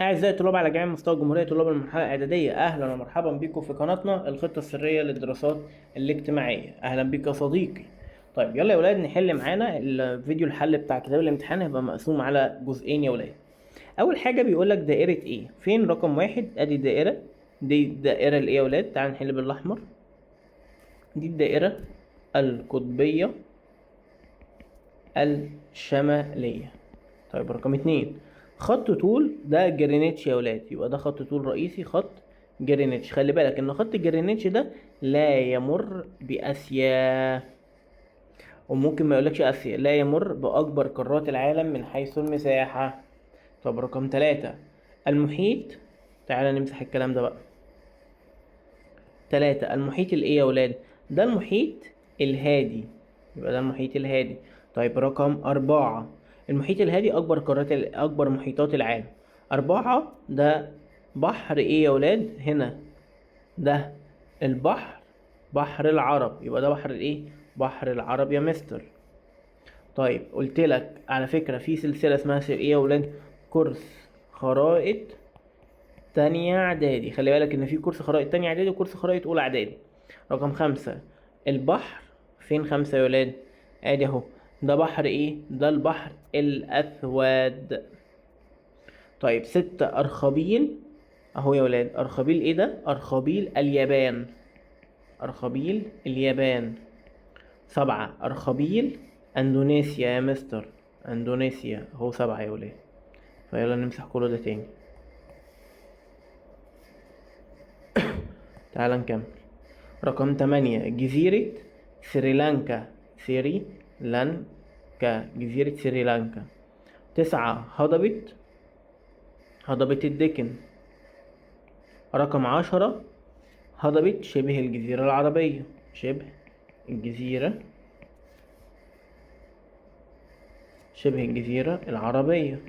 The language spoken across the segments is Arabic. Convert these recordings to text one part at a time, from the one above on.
أعزائي الطلاب على جميع مستوى الجمهورية، طلاب المرحلة الإعدادية، أهلا ومرحبا بكم في قناتنا الخطة السرية للدراسات الاجتماعية. أهلا بك يا صديقي. طيب يلا يا ولاد نحل معانا الفيديو. الحل بتاع كتاب الامتحان هيبقى مقسوم على جزئين يا ولاد. أول حاجة بيقول لك دائرة إيه؟ فين رقم واحد؟ أدي الدائرة دي، الدائرة الإيه يا ولاد؟ تعال نحل بالأحمر. دي الدائرة القطبية الشمالية. طيب رقم اتنين، خط طول ده جرينتش يا ولاد، يبقى ده خط طول رئيسي، خط جرينتش. خلي بالك ان خط جرينتش ده لا يمر بآسيا، وممكن ما يقولكش آسيا، لا يمر بأكبر قارات العالم من حيث المساحة. طب رقم تلاتة، المحيط. تعالى نمسح الكلام ده بقى. تلاتة، المحيط الايه يا ولاد؟ ده المحيط الهادي، يبقى ده المحيط الهادي. طيب رقم أربعة، المحيط الهادي أكبر أكبر محيطات العالم. أربعة ده بحر ايه يا ولاد؟ هنا ده البحر، بحر العرب، يبقى ده بحر الايه؟ بحر العرب يا مستر. طيب قلت لك على فكرة في سلسلة اسمها ايه يا ولاد؟ كورس خرائط تانية اعدادي. خلي بالك ان في كورس خرائط تانية اعدادي وكورس خرائط اولى اعدادي. رقم خمسة، البحر. فين خمسة يا ولاد؟ ادي اهو، ده بحر ايه؟ ده البحر الاسود. طيب ستة، ارخبيل. اهو يا ولاد، ارخبيل ايه ده؟ ارخبيل اليابان، ارخبيل اليابان. سبعة، ارخبيل اندونيسيا يا مستر، اندونيسيا اهو. سبعة يا ولاد. فيلا نمسح كل ده تاني. تعال نكمل. رقم تمانية، جزيرة سريلانكا، سريلانكا، جزيرة سريلانكا. تسعة، هضبة الدكن. رقم عشرة، هضبة شبه الجزيرة العربية، شبه الجزيرة، شبه الجزيرة العربية.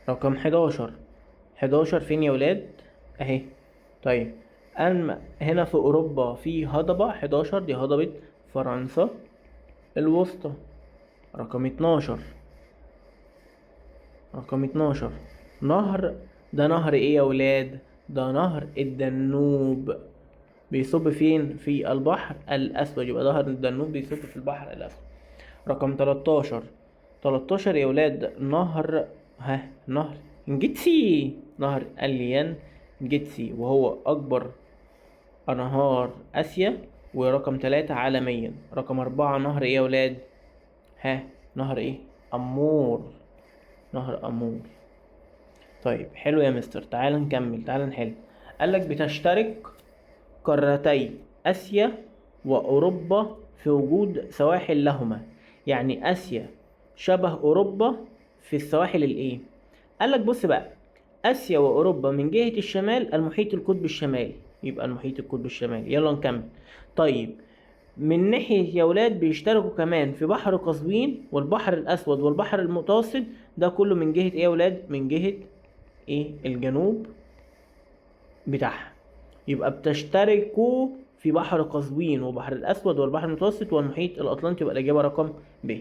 رقم حداشر، حداشر فين يا ولاد؟ اهي. طيب أما هنا في أوروبا في هضبة حداشر، دي هضبة فرنسا الوسطى. رقم اتناشر، رقم اتناشر، نهر. ده نهر ايه يا ولاد؟ ده نهر الدنوب، بيصب فين؟ في البحر الأسود، يبقى نهر الدنوب بيصب في البحر الأسود. رقم تلاتاشر، تلاتاشر يا ولاد، نهر، نهر جيتسي، نهر اليان جيتسي، وهو أكبر أنهار آسيا، ورقم تلاتة عالميا. رقم أربعة، نهر ايه يا ولاد؟ نهر ايه؟ أمور، نهر أمور. طيب حلو يا مستر، تعال نكمل، تعال نحل. قالك بتشترك قارتي آسيا وأوروبا في وجود سواحل لهما. يعني آسيا شبه أوروبا في السواحل الإيه؟ قالك بص بقى، آسيا وأوروبا من جهة الشمال المحيط القطبي الشمالي، يبقى المحيط القطبي الشمالي. يلا نكمل. طيب من ناحية يا ولاد بيشتركوا كمان في بحر قزوين والبحر الأسود والبحر المتوسط، ده كله من جهة إيه يا ولاد؟ من جهة إيه؟ الجنوب بتاعها. يبقى بتشتركوا في بحر قزوين وبحر الأسود والبحر المتوسط والمحيط الأطلنطي، يبقى الإجابة رقم ب.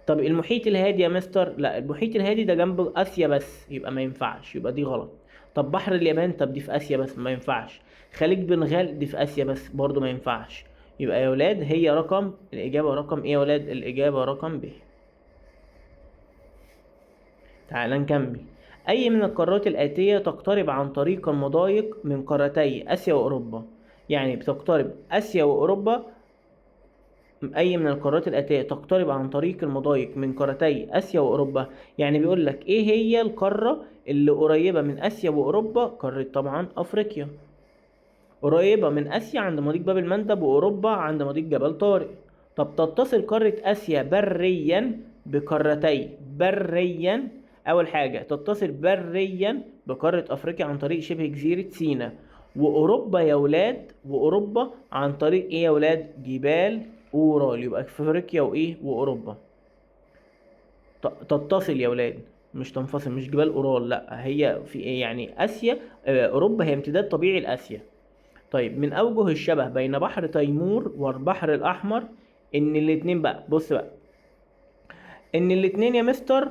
طب المحيط الهادي يا مستر؟ لا، المحيط الهادي ده جنب آسيا بس، يبقى ما ينفعش، يبقى دي غلط. طب بحر اليابان؟ طب دي في آسيا بس، ما ينفعش. خليج بنغال دي في آسيا بس، برضو ما ينفعش. يبقى يا ولاد هي رقم، الإجابة رقم إيه يا ولاد؟ الإجابة رقم ب. تعال نكمل. أي من القارات الآتية تقترب عن طريق المضايق من قارتي آسيا وأوروبا؟ يعني بتقترب آسيا وأوروبا. أي من القارات الآتية تقترب عن طريق المضايق من قارتي آسيا وأوروبا؟ يعني بيقول لك إيه هي القارة اللي قريبة من آسيا وأوروبا؟ قارة طبعا أفريقيا، قريبة من آسيا عند مضيق باب المندب، وأوروبا عند مضيق جبل طارق. طب تتصل قارة آسيا بريا بقارتي، بريا أول حاجة تتصل بريا بقارة أفريقيا عن طريق شبه جزيرة سيناء. وأوروبا يا ولاد، وأوروبا عن طريق إيه يا ولاد؟ جبال أورال. يبقى أفريقيا وإيه؟ وأوروبا. تتصل يا ولاد، مش تنفصل، مش جبال أورال، لا هي في إيه يعني آسيا. أوروبا هي امتداد طبيعي لآسيا. طيب من اوجه الشبه بين بحر تيمور والبحر الاحمر، ان الاتنين بقى، بص بقى، ان الاتنين يا مستر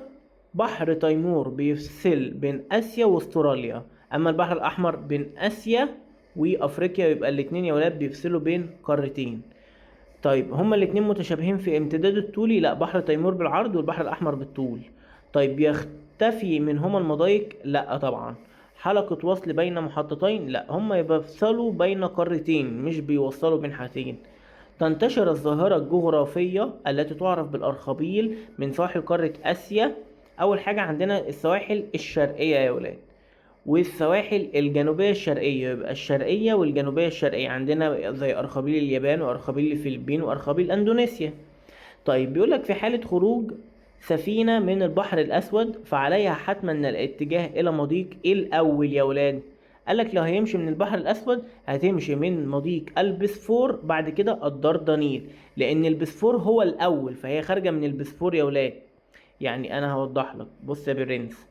بحر تيمور بيفصل بين اسيا واستراليا، اما البحر الاحمر بين اسيا وافريقيا، يبقى الاتنين يا ولاد بيفصلوا بين قارتين. طيب هما الاتنين متشابهين في امتداد الطولي؟ لا، بحر تيمور بالعرض والبحر الاحمر بالطول. طيب بيختفي منهما المضايق؟ لا طبعا. حلقة وصل بين محطتين؟ لا، هما بيفصلوا بين قارتين مش بيوصلوا بين حاجتين. تنتشر الظاهرة الجغرافية التي تعرف بالأرخبيل من سواحل قارة آسيا. أول حاجة عندنا السواحل الشرقية يا ولاد، والسواحل الجنوبية الشرقية. يبقى الشرقية والجنوبية الشرقية عندنا زي أرخبيل اليابان وأرخبيل الفلبين وأرخبيل أندونيسيا. طيب بيقولك في حالة خروج سفينة من البحر الأسود فعليها حتما الاتجاه إلى مضيق إيه الأول يا ولاد؟ قالك لو هيمشي من البحر الأسود هتمشي من مضيق البسفور، بعد كده الدردنيل، لأن البسفور هو الأول فهي خارجة من البسفور يا ولاد. يعني أنا هوضح لك، بص يا برنس،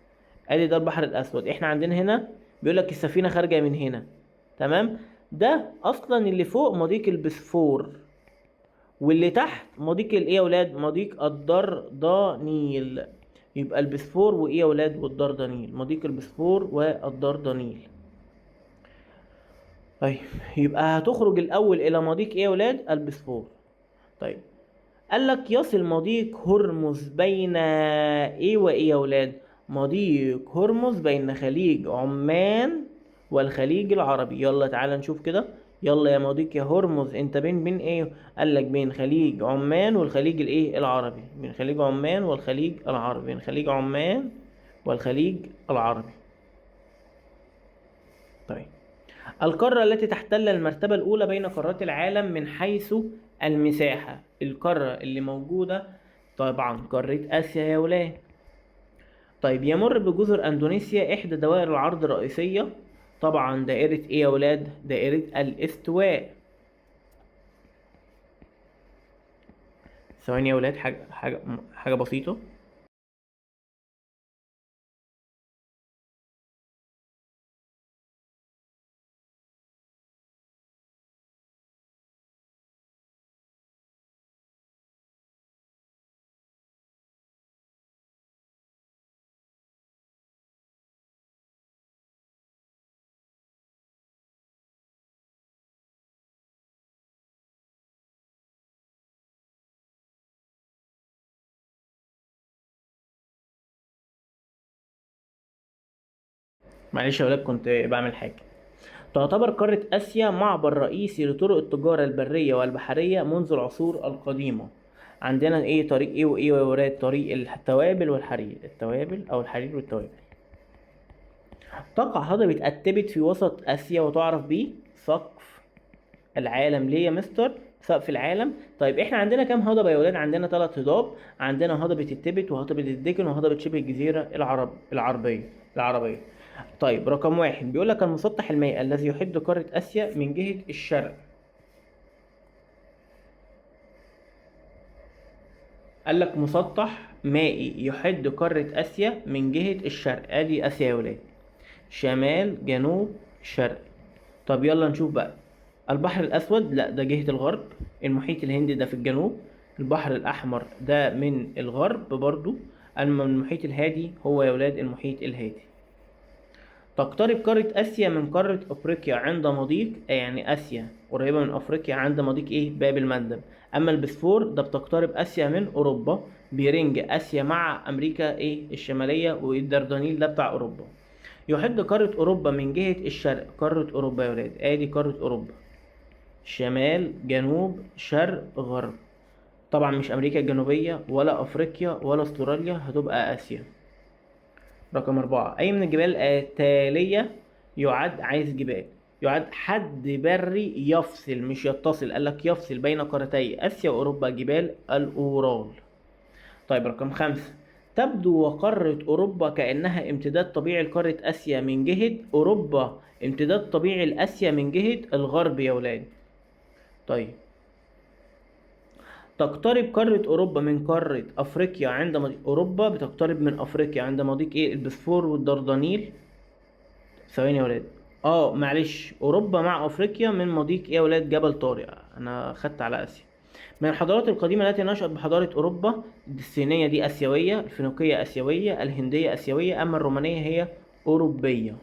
ادي ده البحر الاسود، احنا عندنا هنا بيقول لك السفينه خارجه من هنا، تمام؟ ده اصلا اللي فوق مضيق البسفور، واللي تحت مضيق الايه يا ولاد؟ مضيق الدردنيل. يبقى البسفور وايه يا ولاد؟ والدردنيل، مضيق البسفور والدردنيل. طيب يبقى هتخرج الاول الى مضيق ايه يا ولاد؟ البسفور. طيب قال لك يصل مضيق هرمز بين ايه وايه يا ولاد؟ مضيق هرمز بين خليج عمان والخليج العربي. يلا تعالى نشوف كده. يلا يا مضيق يا هرمز، انت بين ايه؟ قال لك بين خليج عمان والخليج الايه العربي، بين خليج عمان والخليج العربي، بين خليج عمان والخليج العربي. طيب القارة التي تحتل المرتبة الأولى بين قارات العالم من حيث المساحة، القارة اللي موجودة طبعا قارة آسيا يا ولاد. طيب يمر بجزر أندونيسيا إحدى دوائر العرض الرئيسية، طبعا دائرة إيه يا ولاد؟ دائرة الاستواء. ثواني يا ولاد، حاجة بسيطة. معلش يا ولاد كنت بعمل حاجة. تعتبر قارة آسيا معبر رئيسي لطرق التجارة البرية والبحرية منذ العصور القديمة. عندنا ايه؟ طريق ايه وايه يا ولاد؟ طريق التوابل والحرير، التوابل او الحرير والتوابل. تقع هضبة التبت في وسط آسيا وتعرف ب سقف العالم. ليه يا مستر سقف العالم؟ طيب احنا عندنا كام هضبة يا ولاد؟ عندنا 3 هضاب، عندنا هضبة التبت وهضبة الدكن وهضبة شبه الجزيرة العربية. طيب رقم 1 بيقول لك المسطح المائي الذي يحد قارة آسيا من جهة الشرق. قال لك مسطح مائي يحد قارة آسيا من جهة الشرق، ادي آسيا يا ولاد، شمال جنوب شرق. طب يلا نشوف بقى. البحر الأسود لا ده جهة الغرب، المحيط الهندي ده في الجنوب، البحر الأحمر ده من الغرب برضو، أما المحيط الهادي هو يا ولاد المحيط الهادي. تقترب قارة آسيا من قارة أفريقيا عند مضيق، يعني آسيا قريبة من أفريقيا عند مضيق إيه؟ باب المندب. أما البسفور ده بتقترب آسيا من أوروبا، بيرنج آسيا مع أمريكا إيه؟ الشمالية، والدردنيل ده بتاع أوروبا. يحد قارة أوروبا من جهة الشرق، قارة أوروبا يا ولاد آدي قارة أوروبا، شمال جنوب شرق غرب. طبعا مش أمريكا الجنوبية ولا أفريقيا ولا أستراليا، هتبقى آسيا. رقم 4 أي من الجبال التالية يعد، عايز جبال، يعد حد بري يفصل مش يتصل، قالك يفصل بين قارتي آسيا وأوروبا؟ جبال الأورال. طيب رقم 5 تبدو قارة أوروبا كأنها امتداد طبيعي لقارة آسيا من جهة أوروبا، امتداد طبيعي لآسيا من جهة الغرب يا ولاد. طيب تقترب قارة أوروبا من قارة أفريقيا عند مضيق، أوروبا بتقترب من أفريقيا عند مضيق إيه؟ البسفور والدردنيل. ثواني يا ولاد، معلش، أوروبا مع أفريقيا من مضيق إيه يا ولاد؟ جبل طارق، أنا خدت على آسيا. من الحضارات القديمة التي نشأت بحضارة أوروبا، الصينية دي آسيوية، الفينيقية آسيوية، الهندية آسيوية، أما الرومانية هي أوروبية.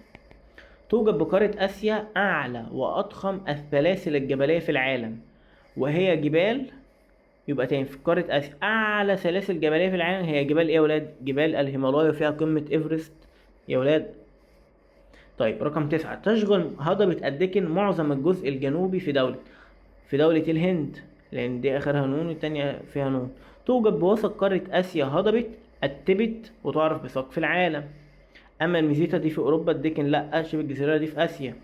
توجد بقارة آسيا أعلى وأضخم السلاسل الجبلية في العالم، وهي جبال. يبقى تاني، في قارة آسيا أعلى سلاسل جبلية في العالم هي جبال إيه يا ولاد؟ جبال الهيمالايا، وفيها قمة إيفرست يا ولاد. طيب رقم 9، تشغل هضبة الدكن معظم الجزء الجنوبي في دولة الهند، لأن دي آخرها نون والتانية فيها نون. توجد بوسط قارة آسيا هضبة التبت، وتعرف بسقف العالم. أما الميزيتا دي في أوروبا، الدكن لأ، شبه الجزيرة دي في آسيا.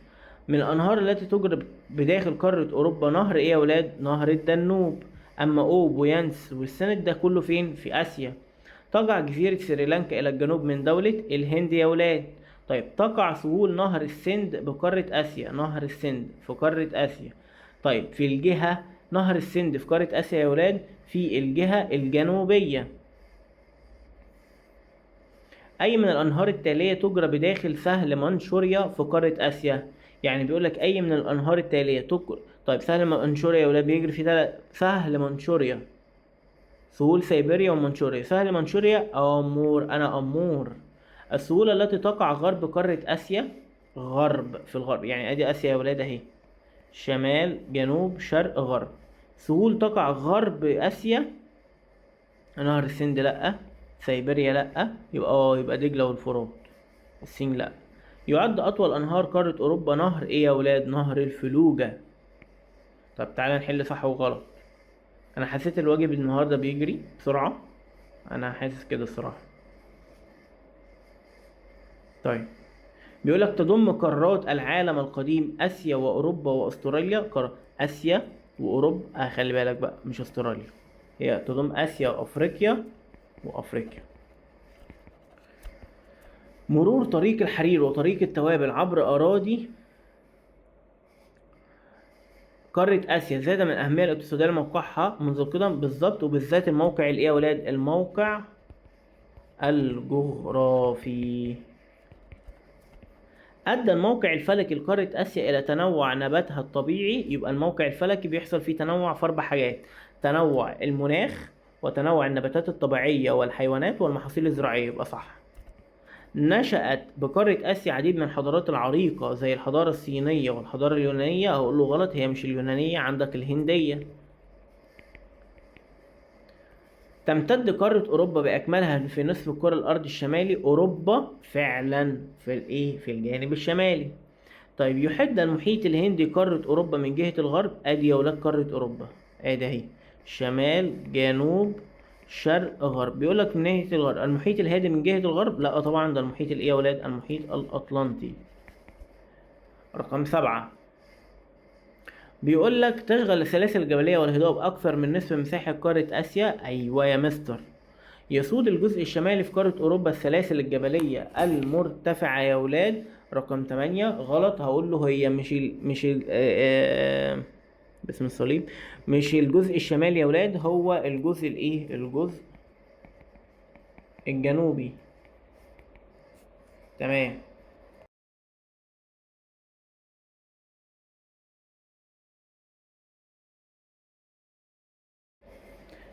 من الأنهار التي تجري بداخل قارة أوروبا، نهر إيه يا ولاد؟ نهر الدانوب. أما أوب ويانس والسند ده كله فين؟ في آسيا. تقع جزيرة سريلانكا إلى الجنوب من دولة الهند يا ولاد. طيب تقع سهول نهر السند بقارة آسيا، نهر السند في قارة آسيا. طيب في الجهة، نهر السند في قارة آسيا يا ولاد في الجهة الجنوبية. أي من الأنهار التالية تجرى بداخل سهل منشوريا في قارة آسيا؟ يعني بيقولك أي من الأنهار التالية تجرى. طيب سهل منشوريا يا ولاد بيجري في سهل منشوريا، سهول سيبيريا ومنشوريا. سهل منشوريا أمور. السهولة التي تقع غرب قارة آسيا، غرب في الغرب، يعني أدي آسيا يا ولاد أهي، شمال جنوب شرق غرب. سهول تقع غرب آسيا، نهر السند لأ، سيبيريا لأ، يبقى دجلة والفرات. السين لأ. يعد أطول أنهار قارة أوروبا نهر إيه يا ولاد؟ نهر الفلوجة. طب تعالى نحل صح وغلط. أنا حسيت الواجب النهاردة بيجري بسرعة، أنا حاسس كده الصراحة. طيب بيقولك تضم قارات العالم القديم آسيا وأوروبا وأستراليا. آسيا وأوروبا، خلي بالك بقى مش أستراليا، هي تضم آسيا وأفريقيا وأفريقيا. مرور طريق الحرير وطريق التوابل عبر أراضي قارة آسيا زاد من الأهمية الاقتصادية لموقعها منذ القدم، بالظبط، وبالذات الموقع الإيه يا ولاد؟ الموقع الجغرافي. أدى الموقع الفلكي لقارة آسيا إلى تنوع نباتها الطبيعي. يبقى الموقع الفلكي بيحصل فيه تنوع في 4 حاجات: تنوع المناخ، وتنوع النباتات الطبيعية والحيوانات والمحاصيل الزراعية. يبقى صح. نشأت بقارة آسيا عديد من الحضارات العريقة زي الحضارة الصينية والحضارة اليونانية. أقول له غلط، هي مش اليونانية، عندك الهندية. تمتد قارة أوروبا بأكملها في نصف الكرة الأرض الشمالي. أوروبا فعلا في الجانب الشمالي. طيب يحد المحيط الهندي قارة أوروبا من جهة الغرب. أدي يا ولاد قارة أوروبا، أدي أهي، شمال جنوب شرق غرب. بيقولك من ناحية الغرب المحيط الهادي من جهة الغرب، لا طبعا ده المحيط الإيه يا ولاد؟ المحيط الأطلنطي. رقم 7 بيقولك تشغل السلاسل الجبلية والهضاب أكثر من نصف مساحة قارة آسيا. أيوة يا مستر. يسود الجزء الشمالي في قارة أوروبا السلاسل الجبلية المرتفعة يا ولاد. رقم 8 غلط، هقول له هي باسم الصليب، مش الجزء الشمالي يا ولاد، هو الجزء الايه؟ الجزء الجنوبي. تمام.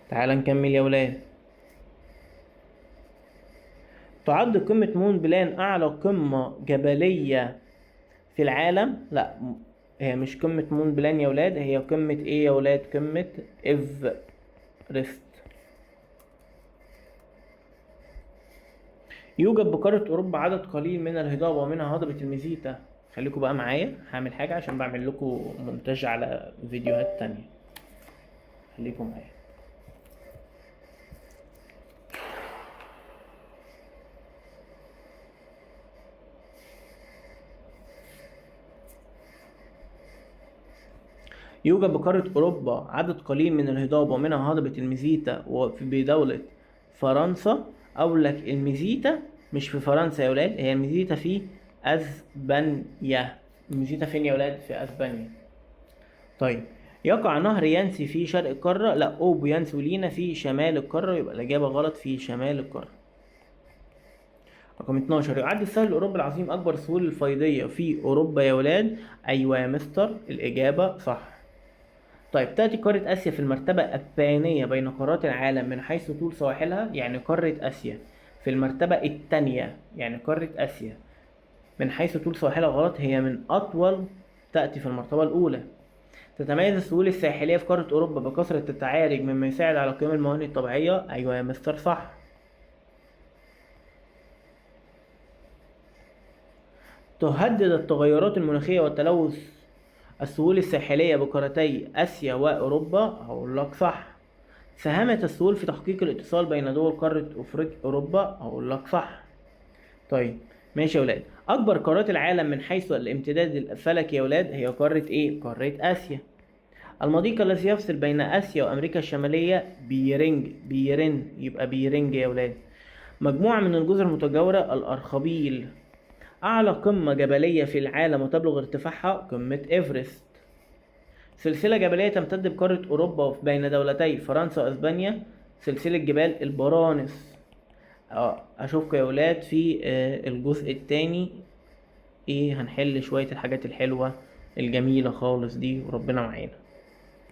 تعال نكمل يا ولاد. تعد قمة مون بلان أعلى قمة جبلية في العالم. لا، هي مش قمة مون بلان يا ولاد، هي قمة ايه يا ولاد؟ قمة إيفرست. يوجد بقارة أوروبا عدد قليل من الهضاب ومنها هضبة الميزيتا. خليكم بقى معايا، هعمل حاجة عشان بعمل لكم مونتاج على فيديوهات تانية، خليكم معايا. يوجد بقارة أوروبا عدد قليل من الهضاب ومنها هضبة الميزيتا بدولة فرنسا. أقول لك الميزيتا مش في فرنسا يا ولاد، هي الميزيتا في أسبانيا. الميزيتا فين يا ولاد؟ في أسبانيا. طيب يقع نهر يانسي في شرق القارة. لا، أوبو يانسي ولينا في شمال القارة، يبقى الإجابة غلط، في شمال القارة. رقم 12 يعد السهل الأوروبي العظيم أكبر السهول الفيضية في أوروبا يا ولاد. أيوة يا مستر، الإجابة صح. طيب تأتي قارة آسيا في المرتبة الثانية بين قارات العالم من حيث طول سواحلها. يعني قارة آسيا في المرتبة الثانية، يعني قارة آسيا من حيث طول سواحلها غلط، هي من أطول، تأتي في المرتبة الأولى. تتميز السهول الساحلية في قارة أوروبا بكثرة التعارج مما يساعد على قيام الموانئ الطبيعية. أيوة يا مستر صح. تهدد التغيرات المناخية والتلوث السهول الساحلية بقارتي آسيا وأوروبا. هقول لك صح. ساهمت السهول في تحقيق الاتصال بين دول قارة أوروبا. هقول لك صح. طيب ماشي يا ولاد. أكبر قارات العالم من حيث الامتداد الفلكي يا ولاد هي قارة إيه؟ قارة آسيا. المضيق الذي يفصل بين آسيا وأمريكا الشمالية بيرن، يبقى بيرنج يا ولاد. مجموعة من الجزر المتجاورة الأرخبيل. أعلى قمة جبلية في العالم وتبلغ ارتفاعها قمة إيفرست. سلسلة جبلية تمتد بقارة أوروبا بين دولتي فرنسا وأسبانيا. سلسلة جبال البرانس. أشوفكم يا ولاد في الجزء التاني. هنحل شوية الحاجات الحلوة الجميلة خالص دي، وربنا معانا.